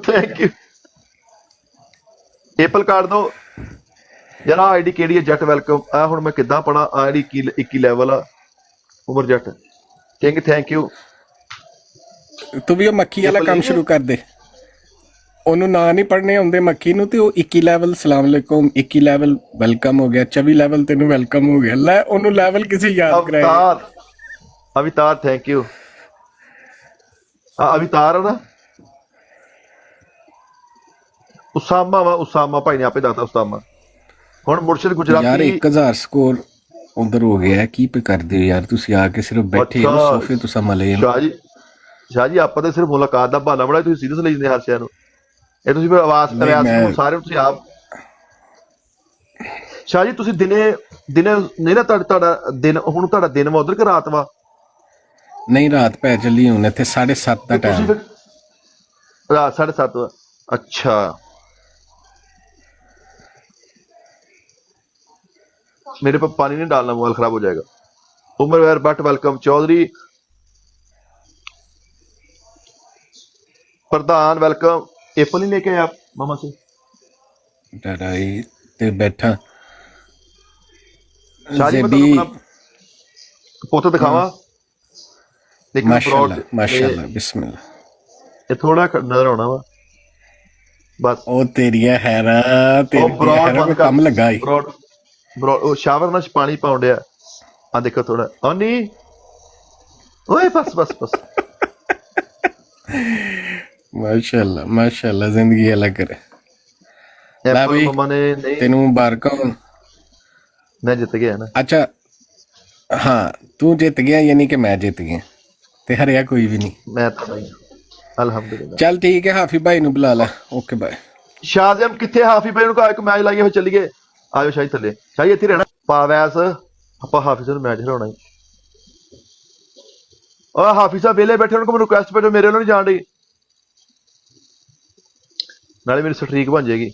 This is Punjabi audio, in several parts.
Thank you. ਏਪਲ ਕਾਰਡ ਦੋ ਯਾਰ। ਆਈਡੀ ਕਿਹੜੀ ਹੈ? ਜੱਟ ਵੈਲਕਮ। ਆ ਹੁਣ ਮੈਂ ਕਿੱਦਾਂ ਪੜਾ? ਆਈਡੀ 21 ਲੈਵਲ ਆ। ਉਮਰ ਜੱਟ ਕਿੰਗ ਥੈਂਕ ਯੂ। ਤੂੰ ਵੀ ਉਹ ਮੱਖੀ ਵਾਲਾ ਕੰਮ ਸ਼ੁਰੂ ਕਰ ਦੇ। ਉਹਨੂੰ ਨਾਂ ਨਹੀਂ ਪੜ੍ਹਨੇ ਆਉਂਦੇ ਮੱਖੀ ਨੂੰ, ਤੇ ਉਹ 21 ਲੈਵਲ ਸਲਾਮ ਅਲੈਕੁਮ, 21 ਲੈਵਲ ਵੈਲਕਮ ਹੋ ਗਿਆ, 24 ਲੈਵਲ ਤੈਨੂੰ ਵੈਲਕਮ ਹੋ ਗਿਆ। ਲੈ ਉਹਨੂੰ ਲੈਵਲ ਕਿਸੇ ਯਾਦ ਕਰਾਏ। ਅਵਤਾਰ ਥੈਂਕ ਯੂ। ਅਵਤਾਰ ਆ ਨਾ। ਉਸਾਮਾ ਵਾ, ਉਸਾਮਾ ਭਾਈ ਨੇ ਆਪੇ ਦੱਸਤਾ ਉਸਾਮਾ। ਹੁਣ ਮੁਰਸ਼ਿਦ ਗੁਜਰਾਤੀ ਯਾਰ 1000 ਸਕੋਰ ਉਧਰ ਹੋ ਗਿਆ। ਕੀ ਪੇ ਕਰਦੇ ਹੋ ਯਾਰ ਤੁਸੀਂ? ਆ ਕੇ ਸਿਰਫ ਬੈਠੇ ਹੋ ਸੋਫੇ ਤੋਂ ਸੰਭਾਲੇ। ਸ਼ਾਹ ਜੀ ਆਪਾਂ ਤਾਂ ਸਿਰਫ ਮੁਲਾਕਾਤ ਦਾ ਬਹਾਨਾ ਬੜਾ, ਤੁਸੀਂ ਸੀਰੀਅਸ ਲਈ ਜਾਂਦੇ ਹਰ ਸ਼ਹਿਰ ਨੂੰ। ਇਹ ਤੁਸੀਂ ਫਿਰ ਆਵਾਜ਼ ਸਾਰੇ ਤੁਸੀਂ ਆਪ। ਸ਼ਾਹ ਜੀ ਤੁਸੀਂ ਦਿਨੇ ਨਹੀਂ ਨਾ, ਤੁਹਾਡਾ ਦਿਨ ਹੁਣ ਤੁਹਾਡਾ ਦਿਨ ਵਾ ਉਧਰ ਕਿ ਰਾਤ ਵਾ? ਨਹੀਂ ਰਾਤ ਪੈ ਚੱਲੀ ਹੁਣ ਇੱਥੇ 7:30 ਦਾ ਟਾਈਮ। ਰਾਤ 7:30। ਅੱਛਾ मेरे पर पानी नहीं डालना, मोबाइल खराब हो जाएगा। उमर वैर भट्ट वेलकम। चौधरी प्रधान वेलकम। एप्पल ही लेके आए आप मामा से? डराई ते बैठा शादी में अपना पोता दिखावा। माशाल्लाह माशाल्लाह बिस्मिल्लाह। ये थोड़ा नजर आना वा बस। ओ तेरिया हैरा तेरी कम लगा ही ਬ్రో। ਸ਼ਾਵਰ ਨਾਲ ਪਾਣੀ ਪਾਉਣ ਡਿਆ। ਆ ਦੇਖੋ ਥੋੜਾ। ਓ ਨਹੀਂ ਓਏ ਬਸ ਬਸ ਬਸ। ਮਾਸ਼ਾਅੱਲਾ ਮਾਸ਼ਾਅੱਲਾ ਜ਼ਿੰਦਗੀ ਅਲੱਗ ਕਰੇ। ਲੈ ਬਈ ਤੈਨੂੰ ਮੁਬਾਰਕਾਂ ਹੋਣ। ਮੈਂ ਜਿੱਤ ਗਿਆ ਨਾ। ਅੱਛਾ ਹਾਂ ਤੂੰ ਜਿੱਤ ਗਿਆ ਯਾਨੀ ਕਿ ਮੈਂ ਜਿੱਤ ਗਿਆ ਤੇ ਹਰਿਆ ਕੋਈ ਵੀ ਨਹੀਂ। ਮੈਂ ਤਾਂ ਨਹੀਂ ਅਲਹਮਦੁਲਿਲਾ। ਚੱਲ ਠੀਕ ਹੈ ਹਾਫੀ ਭਾਈ ਨੂੰ ਬੁਲਾ ਲੈ। Okay bye. ਸ਼ਾਜ਼ਮ ਕਿੱਥੇ? ਹਾਫੀ ਭਾਈ ਨੂੰ ਕਹਾ ਇੱਕ ਮੈਚ ਲਾਈਏ ਫਿਰ ਚੱਲੀਏ। ਆਜੋ ਸ਼ਾਹੀ ਥੱਲੇ। ਸ਼ਾਹੀ ਇੱਥੇ ਰਹਿਣਾ। ਪਾਵੈਸ ਆਪਾਂ ਹਾਫਿਜ਼ ਨੂੰ ਮੈਚ ਹਰਾਉਣਾ। ਓ ਹਾਫਿਜ਼ ਸਾਹਿਬ ਵਿਹਲੇ ਬੈਠੇ, ਉਹਨਾਂ ਕੋਲ ਮੈਨੂੰ ਰਿਕੁਐਸਟ ਭੇਜੋ, ਮੇਰੇ ਵੱਲੋਂ ਨਹੀਂ ਜਾਣ ਡਈ। ਨਾਲੇ ਮੇਰੀ ਸਟਰੀਕ ਬਣ ਜਾਏਗੀ।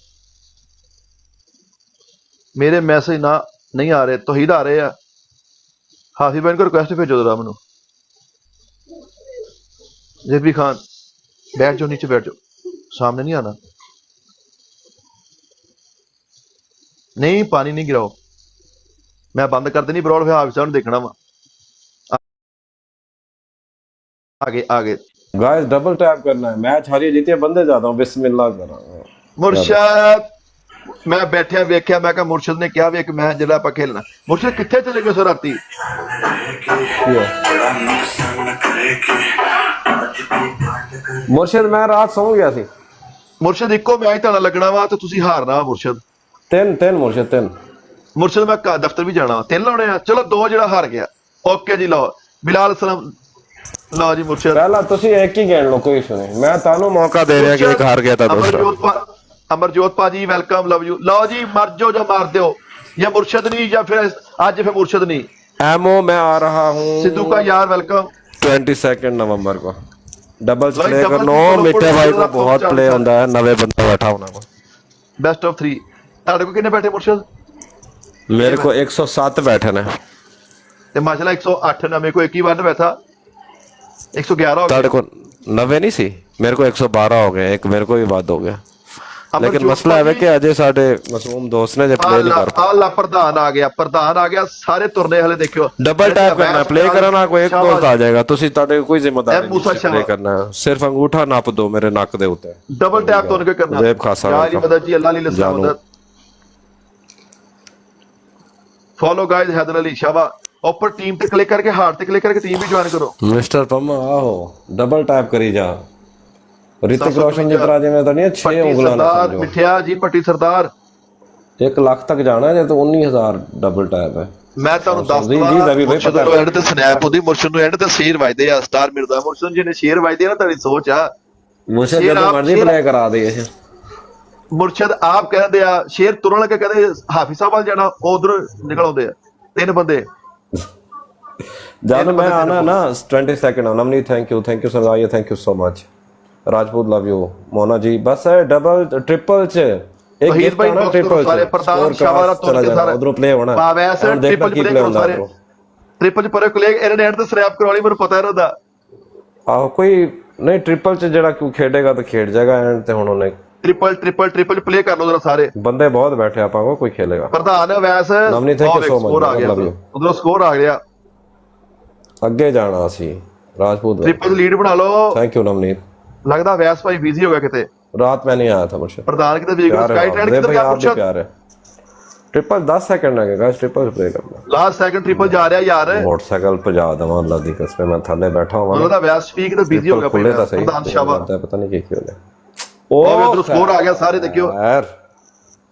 ਮੇਰੇ ਮੈਸੇਜ ਨਾ ਨਹੀਂ ਆ ਰਹੇ, ਤੌਹੀਦ ਆ ਰਹੇ ਆ। ਹਾਫਿਜ਼ ਭਾਈ ਨੂੰ ਰਿਕੁਐਸਟ ਭੇਜੋ ਜਰਾ ਮੈਨੂੰ। ਜਿਰਬੀ ਖਾਨ बैठ जाओ, नीचे बैठ जाओ, सामने नहीं आना। नहीं पानी नहीं गिराओ, मैं बंद कर देनी ब्रॉड, फिर हाफिज़ साहब ने देखना वा। आगे आगे गाइस डबल टैप करना है, मैच हारिए जीते बंदे ज्यादा हूं, बिस्मिल्लाह करा। मुर्शद मैं बैठिया वेख्या, मैं कहा मुर्शद ने क्या वेख मैं जरा आप खेलना। मुर्शद कितने चले गए सो राती? मुर्शद मैं रात सौ गया सी। मुर्शद इको मैच तुहाडा लगना वा ते तुसीं हारना वा मुर्शद। तीन मुर्शद तीन। मुर्शद मैं दफ्तर भी जाना वा, 3 लाने आ, चलो 2 ਜਿਹੜਾ हार गया। ओके जी, लो बिलाल सलाम, लो जी मुर्शद। पहला तुसीं एक ही गिन लो, कोई इशू नहीं, मैं तानू मौका दे रहा कि एक हार गया था दूसरा। अमरजोत भाजी वेलकम, लव यू। लो जी मर जाओ या मार दो, या मुर्शद नहीं, या फिर आज फिर मुर्शद नहीं। एमओ मैं आ रहा हूँ सिद्धू का यार वेलकम। 22 नवंबर को डबल प्ले करनो, मिठे भाई को बहुत प्ले होता है, नवे बंदा बैठा होना को। बेस्ट ऑफ 3 ਤੁਹਾਡੇ ਕੋ ਕਿੰਨੇ ਬੈਠੇ ਮੁਰਸ਼ਦ? मेरे को 107 बैठे ने ਤੇ ਮਾਸ਼ਾਅੱਲਾ 108 ਨਾ, ਮੇਰੇ ਕੋ ਇੱਕ ਹੀ ਵਾਰ ਬੈਠਾ 111 ਹੋ ਤੁਹਾਡੇ ਕੋ ਨਵੇਂ ਨਹੀਂ ਸੀ, ਮੇਰੇ को 112 हो गए, एक मेरे को भी वाद हो गया। लेकिन मसला है कि अजय साडे मासूम दोस्त ने जो प्ले नहीं कर पाया। अल्लाह प्रधान आ गया, सारे तुरने हले देखियो। डबल टैप करना, प्ले करना, कोई एक दोस्त आ जाएगा, तुसी ताडे कोई जिम्मेदारी नहीं प्ले करना है, सिर्फ अंगूठा नाप दो मेरे नाक दे उते। डबल टैप तो उनके करना। जेब खासा यार मदद जी, अल्लाह ली लसन मदद। फॉलो गाइस हैदर अली शाबा, ऊपर टीम पे क्लिक करके, हार्ट पे क्लिक करके टीम भी ज्वाइन करो। मिस्टर पम्मा आओ डबल टैप करी जा। ऋतिक रोशन जितना जिम्मे तो नहीं 6 उंगलां ना समझो। मिठिया जी पट्टी सरदार 1 लाख तक जाना है तो 19,000 डबल टैप है। मैं ਤੁਹਾਨੂੰ ਦੱਸਦਾ ਮੁਰਸ਼ਦ ਨੂੰ ਐਂਡ ਤੇ ਸਨੈਪ ਉਹਦੀ, ਮੁਰਸ਼ਦ ਨੂੰ ਐਂਡ ਤੇ ਸ਼ੇਰ ਵੱਜਦੇ ਆ, ਸਟਾਰ ਮਿਲਦਾ ਮੁਰਸ਼ਦ ਜਿਹਨੇ ਸ਼ੇਰ ਵੱਜਦੇ ਨਾ, ਤੁਹਾਡੀ ਸੋਚ ਆ। ਮੁਰਸ਼ਦ ਜਦੋਂ ਮਰਜ਼ੀ ਪਲੇ ਕਰਾ ਦੇ ਇਹ। ਮੁਰਸ਼ਦ ਆਪ ਕਹਿੰਦੇ ਆ ਸ਼ੇਰ ਤੁਰਨ ਲੱਗੇ, ਕਹਿੰਦੇ ਹਾਫਿਜ਼ ਸਾਹਿਬ ਵੱਲ ਜਾਣਾ, ਉਧਰ ਨਿਕਲ ਆਉਂਦੇ ਆ 3 ਬੰਦੇ। जब मैं आना ना 22 नमनी, thank you Sardar, thank you so much. Rajput love you Mona ji. बस है डबल ट्रिपल च एक गिफ्ट आना, ट्रिपल सारे प्रधान शावारा तो उधरों प्ले होना वैसे ट्रिपल प्ले करो सारे, ट्रिपल पर क्लिक एंड एंड ਤੇ ਸਨੈਪ ਕਰਵਾ ਲਈ, ਮੈਨੂੰ ਪਤਾ ਇਹਦਾ। ਆਹ ਕੋਈ ਨਹੀਂ ਟ੍ਰਿਪਲ ਚ ਜਿਹੜਾ ਕੋਈ ਖੇਡੇਗਾ ਤਾਂ ਖੇਡ ਜਾਏਗਾ ਐਂਡ ਤੇ ਹੁਣ ਉਹਨੇ ਟ੍ਰਿਪਲ ਪਲੇ ਕਰ ਲਓ ਜਰਾ ਸਾਰੇ ਬੰਦੇ ਬਹੁਤ ਬੈਠੇ ਆਪਾਂ ਕੋਲ ਕੋਈ ਖੇਲੇਗਾ ਪ੍ਰਧਾਨ ਵੈਸ Navneet thank you so score ਆ ਗਿਆ ਮਚ ਉਧਰੋਂ ਸਕੋਰ ਆ ਗਿਆ ਅੱਗੇ ਜਾਣਾ ਸੀ ਰਾਜਪੂਤ ਟ੍ਰਿਪਲ ਲੀਡ ਬਣਾ ਲਓ ਥੈਂਕ ਯੂ ਨਵਨੀਤ ਲੱਗਦਾ ਵੈਸ ਭਾਈ ਬਿਜ਼ੀ ਹੋ ਗਿਆ ਕਿਤੇ ਰਾਤ ਮੈਂ ਨਹੀਂ ਆਇਆ था मुझे ਪ੍ਰਧਾਨ ਕਿਤੇ ਵੀਕ ਸਕਾਈ ਟ੍ਰੈਂਡ ਕਿੱਧਰ ਗਿਆ ਪੁੱਛ प्यार है ट्रिपल 10 सेकंड लगे गाइस ट्रिपल प्ले करना ਲਾਸਟ ਸੈਕਿੰਡ ਟ੍ਰਿਪਲ ਜਾ ਰਿਹਾ ਯਾਰ मोटरसाइकिल भजा दवा अल्लाह दी कसम मैं थल्ले बैठा हुआ ਉਹਦਾ ਵੈਸ ਸਪੀਕ ਤੇ ਬਿਜ਼ੀ ਹੋ ਗਿਆ खुले तो सही ਪ੍ਰਧਾਨ ਸ਼ਾਬਾਸ਼ पता नहीं क्या हो ਉਹ ਉਧਰ ਸਕੋਰ ਆ ਗਿਆ ਸਾਰੇ ਦੇਖਿਓ यार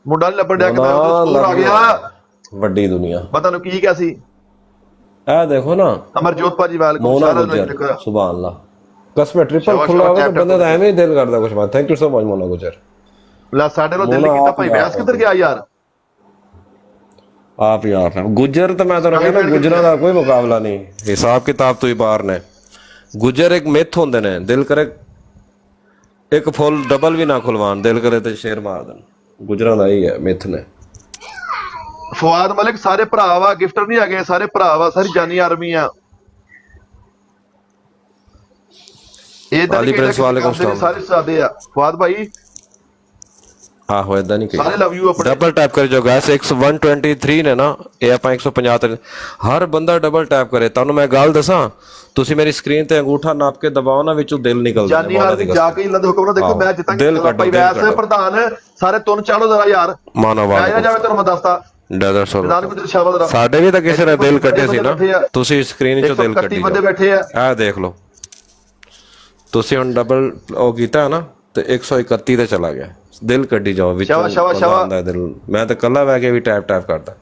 ਮੁੰਡਾ ਨਹੀਂ ਲੱਭਣ ਡਿਆ ਕਿ ਸਕੋਰ ਆ ਗਿਆ ਵੱਡੀ ਦੁਨੀਆ ਮੈਂ ਤੁਹਾਨੂੰ ਕੀ ਕਿਹਾ ਸੀ ਇਹ ਦੇਖੋ ਨਾ ਅਮਰਜੋਤ ਭਾਜੀ ਵੈਲਕਮ ਮੋਨਾ ਸਾਰਿਆਂ ਨੂੰ ਗੁਜਰ ਟੱਕਰ ਸੁਭਾਨ ਅੱਲਾਹ ਕਸਮ ਟ੍ਰਿਪਲ ਖੁੱਲਾ ਹੋਵੇ ਤਾਂ ਬੰਦਾ ਤਾਂ ਐਵੇਂ ਹੀ ਦਿਲ ਕਰਦਾ ਕੁਛ ਬਾਤ ਥੈਂਕ ਯੂ ਸੋ ਮਚ ਮੋਨਾ ਗੁਜਰ ਲੈ ਸਾਡੇ ਨੂੰ ਦਿਲ ਕੀਤਾ ਭਾਈ ਵੈਸ ਕਿੱਧਰ ਗਿਆ ਯਾਰ ਆਪ ਯਾਰ ਗੁਜਰ ਤਾਂ ਮੈਂ ਤੁਹਾਨੂੰ ਕਹਿੰਦਾ ਗੁਜਰਾਂ ਦਾ ਕੋਈ ਮੁਕਾਬਲਾ ਨਹੀਂ ਹਿਸਾਬ ਕਿਤਾਬ ਤੋਂ ਹੀ ਬਾਹਰ ਨੇ ਗੁਜਰ ਇੱਕ ਮਿੱਥ ਹੁੰਦੇ ਨੇ ਦਿਲ ਕਰੇ ਇੱਕ ਫੁੱਲ ਡਬਲ ਵੀ ਨਾ ਖੁਲਵਾਣ ਦਿਲ ਕਰੇ ਤੇ ਸ਼ੇਰ ਮਾਰ ਦੇਣ ਗੁਜਰਾਂ ਦਾ ਹੀ ਹੈ ਮਿੱਥ ਨੇ ਫਵਾਦ ਮਲਿਕ ਸਾਰੇ ਭਰਾ ਵਾ ਗਿਫਟਰ ਨਹੀਂ ਹੈਗੇ ਸਾਰੇ ਭਰਾ ਵਾ ਸਾਰੀ ਜਾਨੀ ਆਰਮੀ ਆ ਇਹ ਤਾਂ ਅਲੀ ਪ੍ਰਿੰਸ ਵਾਲੇਕੁਮ ਸਲਾਮ ਸਾਰੇ ਸਾਦੇ ਆ ਫਵਾਦ ਭਾਈ ਆਹੋ ਇਦਾਂ ਨਹੀਂ ਸਾਰੇ ਲਵ ਯੂ ਆਪਣੇ ਡਬਲ ਟੈਪ ਕਰ ਜੋ ਗਾਇਸ 123 ਨੇ ਨਾ ਇਹ ਆਪਾਂ 150 ਤੱਕ ਹਰ ਬੰਦਾ ਡਬਲ ਟੈਪ ਕਰੇ ਤੁਹਾਨੂੰ ਮੈਂ ਗੱਲ ਦੱਸਾਂ ਤੁਸੀਂ ਮੇਰੀ ਸਕਰੀਨ ਤੇ ਅੰਗੂਠਾ ਨਾਪ ਕੇ ਦਬਾਓ ਨਾ ਵਿੱਚੋਂ ਦਿਲ ਨਿਕਲਦਾ ਜਾਨੀ ਆਰਮੀ ਜਾ ਕੇ ਅੱਲਾ ਦੇ ਹੁਕਮ ਨਾਲ ਦੇਖੋ ਮੈਂ ਜਿੱਤਾਂਗਾ ਭਾਈ ਵੈਸ ਪ੍ਰਧਾਨ ਸਾਰੇ ਤੁਨ ਚਾਲੋ ਜ਼ਰਾ ਯਾਰ ਮਾਨਵ ਆਇਆ ਜਾਵੇ ਤੁਹਾਨੂੰ ਮੈਂ ਦੱਸਦਾ ਡਦਰ ਸੋ ਪ੍ਰਧਾਨ ਕੁਝ ਸ਼ਾਬਾਸ਼ ਦਾ ਸਾਡੇ ਵੀ ਤਾਂ ਕਿਸੇ ਨੇ ਦਿਲ ਕੱਢੇ ਸੀ ਨਾ ਤੁਸੀਂ ਸਕਰੀਨ 'ਚੋਂ ਦਿਲ ਕੱਢੀ ਬੰਦੇ ਬੈਠੇ ਆ ਆਹ ਦੇਖ ਲਓ ਤੁਸੀਂ ਹੁਣ ਡਬਲ ਉਹ ਕੀਤਾ ਨਾ ਤੇ 131 ਤੇ ਚਲਾ ਗਿਆ ਦਿਲ ਕੱਢੀ ਜਾਓ ਵਿੱਚ ਆਉਂਦਾ ਦਿਲ ਮੈਂ ਤਾਂ ਕੱਲਾ ਬੈ ਕੇ ਵੀ ਟੈਪ ਕਰਦਾ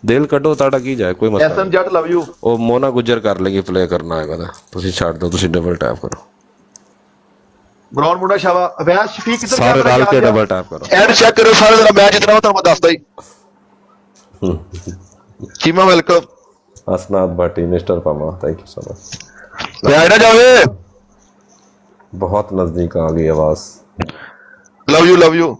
ਦਿਲ ਕੱਢੋ ਤੁਹਾਡਾ ਕੀ ਜਾਏ ਕੋਈ ਮਸਲਾ ਐਸਐਮ ਜੱਟ ਲਵ ਯੂ ਉਹ ਮੋਨਾ ਗੁਜਰ ਕਰ ਲੇਗੀ ਪਲੇ ਕਰਨਾ ਹੈਗਾ ਤਾਂ ਤੁਸੀਂ ਛੱਡ ਦਿਓ ਤੁਸੀਂ ਡਬਲ ਟੈਪ ਕਰੋ ਬ੍ਰਾਊਨ ਮੁੰਡਾ ਸ਼ਾਬਾ ਵੈਸ ਸ਼ਫੀਕ ਕਿੱਧਰ ਸਾਰੇ ਰਲ ਕੇ ਡਬਲ ਟੈਪ ਕਰੋ ਐਡ ਚੈੱਕ ਕਰੋ ਸਾਰੇ ਦਾ ਮੈਚ ਜਿੱਤਣਾ ਤੁਹਾਨੂੰ ਮੈਂ ਦੱਸਦਾ ਹੀ ਚੀਮਾ ਵੈਲਕਮ ਅਸਨਾਦ ਬਾਟੀ ਮਿਸਟਰ ਪਮਾ ਥੈਂਕ ਯੂ ਸੋ ਮਚ ਆਇਆ ਜਾਵੇ ਬਹੁਤ ਨਜ਼ਦੀਕ ਆ ਗਈ ਆਵਾਜ਼ ਲਵ ਯੂ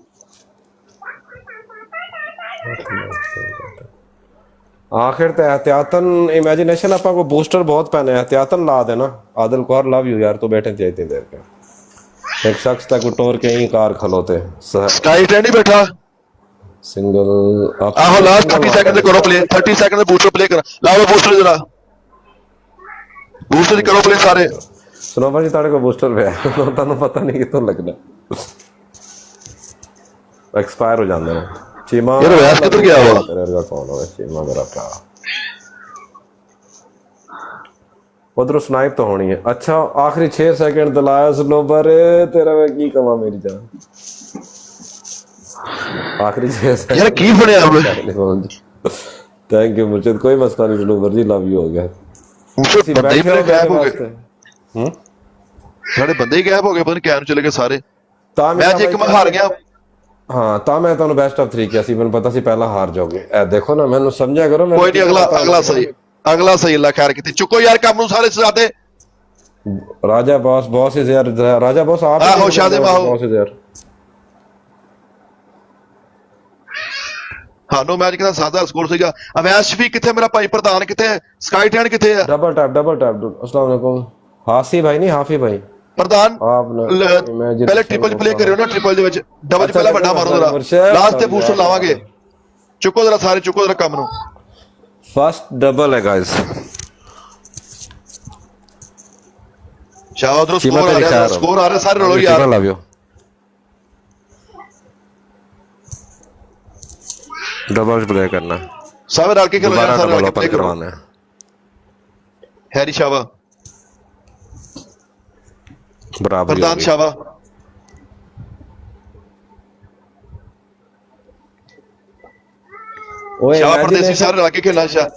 आखिर तो एहतियातन इमेजिनेशन आपा को बूस्टर बहुत पहने एहतियातन ला देना आदिल कौर लव यू यार तो बैठे थे इतनी देर के एक शख्स तक उठोर के ही कार खलोते स्काई ट्रेंड ही बैठा सिंगल आहो लास्ट 30 सेकंड करो प्ले 30 सेकंड बूस्टर प्ले कर लाओ बूस्टर जरा बूस्टर करो प्ले सारे सुनो भाजी तारे को बूस्टर पे ਤੁਹਾਨੂੰ ਪਤਾ ਨਹੀਂ ਕਿਤੋਂ ਲੱਗਣਾ एक्सपायर हो जाते हैं चीमा यार वैस किधर गया हुआ तेरे का कौन है चीमा मेरा भरा उधर स्नाइप तो होनी है अच्छा आखिरी 6 सेकंड दिलाया स्नोबर तेरा मैं की कमा मेरी जान आखिरी 6 सेकंड यार की बनया अब थैंक यू मुर्शिद कोई मसला नहीं स्नोबर जी लव यू हो गया मुझे बंदे ही गायब हो गए सारे बंदे ही गायब हो गए पता नहीं क्या चले गए सारे मैच एक में हार गया ਹਾਂ ਤਾਂ ਮੈਂ ਤੁਹਾਨੂੰ ਬੈਸਟ ਆਫ 3 ਕਿਹਾ ਸੀ ਮੈਨੂੰ ਪਤਾ ਸੀ ਪਹਿਲਾਂ ਹਾਰ ਜਾਓਗੇ ਇਹ ਦੇਖੋ ਨਾ ਮੈਨੂੰ ਸਮਝਿਆ ਕਰੋ ਕੋਈ ਨਹੀਂ ਅਗਲਾ ਸਹੀ ਅੱਲਾ ਖੈਰ ਕੀਤੀ ਚੁੱਕੋ ਯਾਰ ਕੰਮ ਨੂੰ ਸਾਰੇ ਸਾਦੇ ਰਾਜਾ ਬੌਸ ਇਜ਼ ਯਾਰ ਰਾਜਾ ਬੌਸ ਆਪ ਆਹੋ ਸ਼ਾਦੇ ਮਾਹੋ ਬੌਸ ਇਜ਼ ਯਾਰ ਹਾਂ ਨੋ ਮੈਚ ਕਿਦਾ ਸਾਦਾ ਸਕੋਰ ਸੀਗਾ ਅਵੈਸ਼ ਵੀ ਕਿੱਥੇ ਮੇਰਾ ਭਾਈ ਪ੍ਰਧਾਨ ਕਿੱਥੇ ਸਕਾਈ ਟ੍ਰੈਂਡ ਕਿੱਥੇ ਆ ਡਬਲ ਟੈਪ ਅਸਲਾਮ ਵਾਲੇਕੁਮ ਹਾਸੀ ਭਾਈ ਨਹੀਂ ਹਾਫੀ ਭਾਈ ਪ੍ਰਧਾਨ ਪਹਿਲੇ ਟ੍ਰਿਪਲ ਪਲੇ ਕਰਿਓ ਨਾ ਟ੍ਰਿਪਲ ਦੇ ਵਿੱਚ ਡਬਲ ਪਹਿਲਾਂ ਵੱਡਾ ਮਾਰੋ ਜਰਾ ਲਾਸਟ ਤੇ ਬੂਸਟਰ ਲਾਵਾਂਗੇ ਚੁੱਕੋ ਜਰਾ ਸਾਰੇ ਚੁੱਕੋ ਜਰਾ ਕੰਮ ਨੂੰ ਫਸਟ ਡਬਲ ਹੈ ਗਾਇਸ ਸ਼ਾਹ ਉਧਰ ਸਕੋਰ ਆ ਰਿਹਾ ਸਾਰੇ ਰੋਲੋ ਯਾਰ ਲਵ ਯੂ ਡਬਲ ਪਲੇ ਕਰਨਾ ਸਾਰੇ ਰਲ ਕੇ ਖੇਲੋ ਯਾਰ ਸਾਰੇ ਰਲ ਕੇ ਪਲੇ ਕਰਵਾਉਣਾ ਹੈਰੀ ਸ਼ਾਵਾ ਬਰਾਬਰ ਪ੍ਰਧਾਨ ਸ਼ਾਵਾ ਓਏ ਸ਼ਾਵਾ ਪਰਦੇਸੀ ਸਾਰੇ ਰਲ ਕੇ ਖੇਲਣਾ ਸ਼ਾ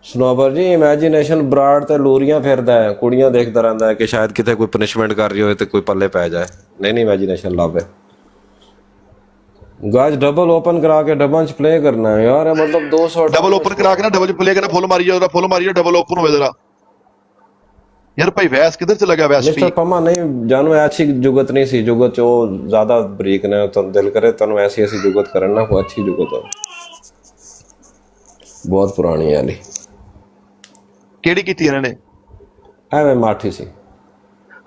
ਸਨੋਬਰ ਜੀ ਇਮੇਜਿਨੇਸ਼ਨ ਬਰਾੜ ਤੇ ਲੋਰੀਆਂ ਫਿਰਦਾ ਹੈ ਕੁੜੀਆਂ ਦੇਖਦਾ ਰਹਿੰਦਾ ਹੈ ਕਿ ਸ਼ਾਇਦ ਕਿਤੇ ਕੋਈ ਪਨਿਸ਼ਮੈਂਟ ਕਰ ਰਹੀ ਹੋਵੇ ਤੇ ਕੋਈ ਪੱਲੇ ਪੈ ਜਾਏ ਨਹੀਂ ਇਮੇਜਿਨੇਸ਼ਨ ਲਵ ਹੈ गाइस डबल ओपन करा के डबल च प्ले करना है यार मतलब 200 डबल ओपन करा के ना डबल प्ले करना फुल मारी जाओ डबल ओपन होवे जरा यार भाई वैस किधर चला गया वैस मिस्टर पमा नहीं जानू अच्छी जुगत नहीं सी जुगत जो ज्यादा बरीक ने तो दिल करे तनु ऐसी जुगत करना को अच्छी जुगत हो बहुत पुरानी वाली केड़ी कीती इन्हां ने ਐਵੇਂ ਮਾਠੀ ਸੀ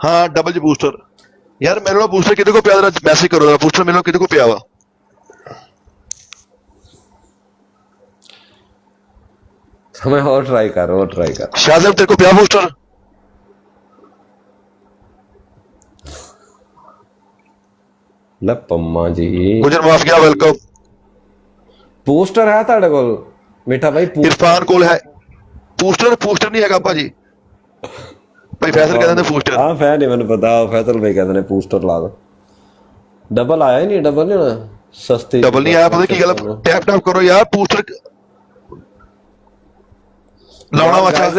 ਹਾਂ ਡਬਲ ਚ ਬੂਸਟਰ ਯਾਰ ਮੇਰੇ ਕੋਲ ਬੂਸਟਰ ਕਿਤੇ ਕੋ ਪਿਆ ਜਰਾ ਮੈਸੇਜ ਕਰੋ ਜਰਾ ਬੂਸਟਰ ਮੇਰੇ ਕੋਲ ਕਿਤੇ ਕੋ ਪਿਆ ਵਾ हमें और ट्राई कर ਸ਼ਾਹਜ਼ਮ ਤੇਰੇ ਕੋ ਪਿਆ ਬੂਸਟਰ ਲੈ ਪੰਮਾ ਜੀ ਗੁਜਰ ਮਾਫੀਆ ਵੈਲਕਮ ਪੋਸਟਰ ਹੈ ਤੁਹਾਡੇ ਕੋਲ ਮਿੱਠਾ ਭਾਈ ਇਰਫਾਨ ਕੋਲ ਹੈ ਪੋਸਟਰ ਨਹੀਂ ਹੈਗਾ ਭਾਜੀ ਭਾਈ ਫੈਸਲ ਕਹਿੰਦੇ ਨੇ ਪੋਸਟਰ ਹਾਂ ਫੈਨ ਨਹੀਂ ਮੈਨੂੰ ਪਤਾ ਫੈਸਲ ਭਾਈ ਕਹਿੰਦੇ ਨੇ ਪੋਸਟਰ ਲਾ ਦੋ ਡਬਲ ਆਇਆ ਹੀ ਨਹੀਂ ਡਬਲ ਨਹੀਂ ਹੋਣਾ ਸਸਤੀ ਡਬਲ ਨਹੀਂ ਆਇਆ ਪਤਾ ਕੀ ਗੱਲ ਟੈਪ ਟੈਪ ਕਰੋ ਯਾਰ ਪੋਸਟਰ ਲਾਉਣਾ ਵਾਚਾ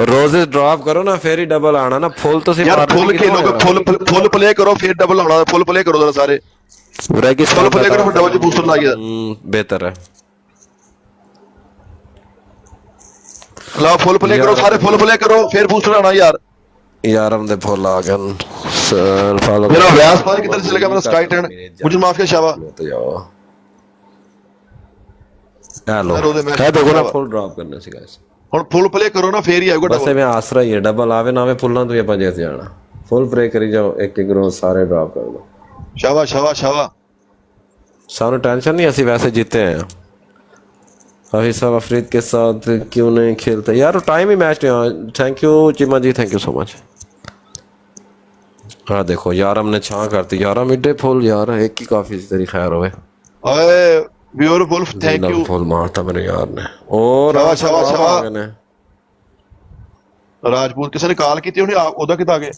ਰੋਜ਼ੇ ਡ੍ਰੌਪ ਕਰੋ ਨਾ ਫੇਰ ਹੀ ਡਬਲ ਆਣਾ ਨਾ ਫੁੱਲ ਤੁਸੀਂ ਯਾਰ ਫੁੱਲ ਖੇਲੋਗੇ ਫੁੱਲ ਪਲੇ ਕਰੋ ਫੇਰ ਡਬਲ ਆਉਣਾ ਫੁੱਲ ਪਲੇ ਕਰੋ ਜਰਾ ਸਾਰੇ ਫੁੱਲ ਪਲੇ ਕਰੋ ਫਿਰ ਡਬਲ ਚ ਬੂਸਟਰ ਲਾਈਏ ਬਿਹਤਰ ਹੈ ਲਾ ਫੁੱਲ ਪਲੇ ਕਰੋ ਸਾਰੇ ਫੁੱਲ ਪਲੇ ਕਰੋ ਫੇਰ ਬੂਸਟਰ ਆਣਾ यार हम दे फुल आ गए सर फॉलो मेरा व्यास पार किधर चले गया मेरा स्काई टर्न मुझे माफ किया शाबा तो जाओ हेलो कह दो ना फुल ड्रॉप करने से गाइस ਹੁਣ ਫੁੱਲ ਪਲੇ ਕਰੋ ਨਾ ਫੇਰ ਹੀ ਆਊਗਾ ਬਸ ਐਵੇਂ ਆਸਰਾ ਹੀ ਹੈ ਡਬਲ ਆਵੇ ਨਾ ਆਵੇ ਫੁੱਲਾਂ ਤੋਂ ਹੀ ਆਪਾਂ ਜਿੱਤ ਜਾਣਾ ਫੁੱਲ ਪ੍ਰੇ ਕਰੀ ਜਾਓ ਇੱਕ ਇੱਕ ਰੋਜ਼ ਸਾਰੇ ਡ੍ਰੌਪ ਕਰ ਲਓ ਸ਼ਾਬਾ ਸਾਨੂੰ ਟੈंशन नहीं ਅਸੀਂ वैसे जीते हैं अभी सब अफरीद के साथ क्यों नहीं खेलते यार टाइम ही मैच नहीं thank you Cheema ji thank you so much हाँ देखो यार हमने छां करती यार मिडे फुल यार एक ही काफी तेरी खैर होवे ओए ब्यूटीफुल थैंक यू फुल मारता मेरे यार ने और शाबाश राजपूत किसी ने कॉल की थी उन्हें ओदा किता गए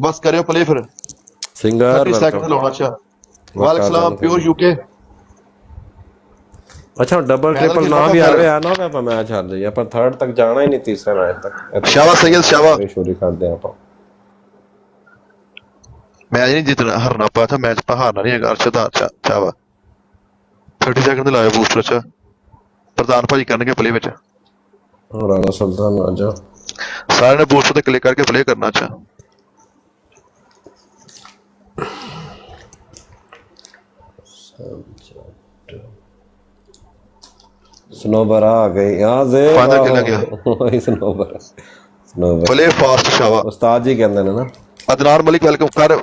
बस करियो प्ले फिर सिंगर 30 सेकंड लाना अच्छा वालेकुम सलाम प्योर यूके अच्छा डबल ट्रिपल ना भी आ रहा ना ਆਪਾਂ ਮੈਚ ਹਾਰ ਜਾਈਏ ਆਪਾਂ ਥਰਡ ਤੱਕ ਜਾਣਾ ਹੀ ਨਹੀਂ ਤੀਸਰੇ ਮੈਚ ਤੱਕ ਸ਼ਾਬਾਸ਼ ਸੈਯਦ ਸ਼ਾਬਾਸ਼ ਸ਼ੁਰੂ ਕਰਦੇ ਆਪਾਂ मैच नहीं जीतना हारना पा था मैच पा हारना नहीं है अर्शद अच्छा चावा 30 सेकंड लाया बूस्टर अच्छा प्रधान भाजी करनगे प्ले विच राणा सुल्तान आ जाओ सारे ने बूस्टर पे क्लिक करके प्ले करना अच्छा स्नोबर आ गई यहां से फायदा कितना गया वही स्नोबर प्ले फास्ट शावा उस्ताद जी कहंदे ने ना अदनार मलिक वेलकम कर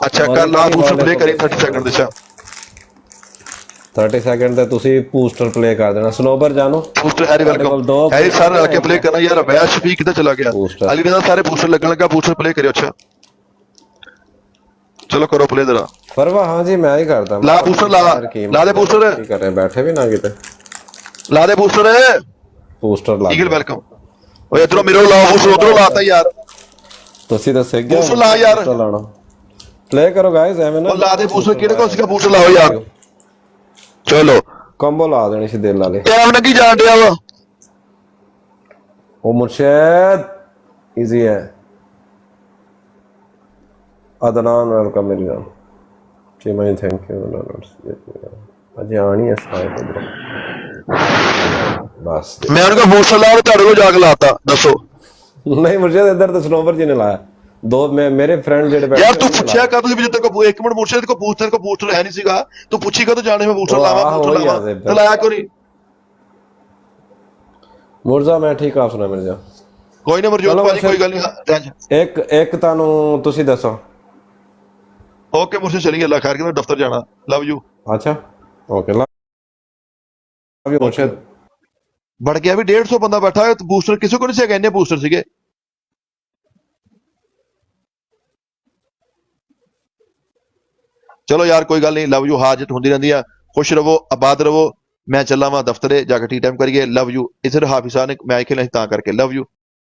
अच्छा कर ला बूस्टर प्ले करी 30 सेकंड दिशा 30 सेकंड ਤੇ ਤੁਸੀਂ ਬੂਸਟਰ ਪਲੇ ਕਰ ਦੇਣਾ स्नोबर जानो बूस्टर हैरी वेलकम हैरी सारे लड़के प्ले करना यार अबैश शफीक किधर चला गया अली रजा सारे बूस्टर लगने लगा बूस्टर प्ले करियो अच्छा चलो करो प्ले जरा फरवा हां जी मैं ही करता ला बूस्टर ला दे बूस्टर ਕੀ ਕਰ ਰਹੇ ਬੈਠੇ ਵੀ ਨਾ ਕਿਤੇ ला दे बूस्टर ਬੂਸਟਰ ਲਾ ईगल वेलकम ओए इधरों मेरे ला बूस्टर उधरों लाता यार ਤੁਸੀਂ ਤਾਂ ਸਿੱਖ ਗਏ बूस्टर ला यार ਲਾਣਾ प्ले करो गाइस ਐਵੇਂ ਨਾ और ला दे बूस्टर किहड़े को उसका बूस्टर लाओ यार चलो ਕੰਬੋ ਲਾ ਦੇਣੀ ਸੀ ਦਿਲ ਵਾਲੇ टाइम लगी जान दिया वा ओ मुर्शिद इजी है अदनान वेलकम मेरी जान जी मैं थैंक यू अजय आनी है शायद इधर बस मैं उनका बूस्टर लाओ तेरे को जाके लाता दसो नहीं मुर्शिद इधर तो स्नोवर जी ने लाया दो मैं मेरे फ्रेंड जेडे बैठे यार तू पूछया कर तुसी भी तेरे को एक मिनट मुर्शिद को बूस्टर है नहीं सीगा तू पूछी का तो जाने में बूस्टर लावा तो लाया क्यों नहीं मुर्जा मैं ठीक आप सुना मिर्जा कोई ना मरजूद भाजी कोई गल नहीं टेंशन एक तानू तुसी दसो ओके मुर्शिद चलिए अल्लाह खैर के दफ्तर जाना लव यू अच्छा ओके लव यू मुर्शिद बढ़ गया भी 150 बंदा बैठा है तो बूस्टर किसी को नहीं से कहने बूस्टर सीगे चलो यार कोई गल नहीं लव यू हाजत होंदी रहंदी है खुश रहो आबाद रहो मैं चला वा दफ्तरे जाके टी टाइम करिए लव यू इधर हाफिज साहब ने मैच खेलना तां करके लव यू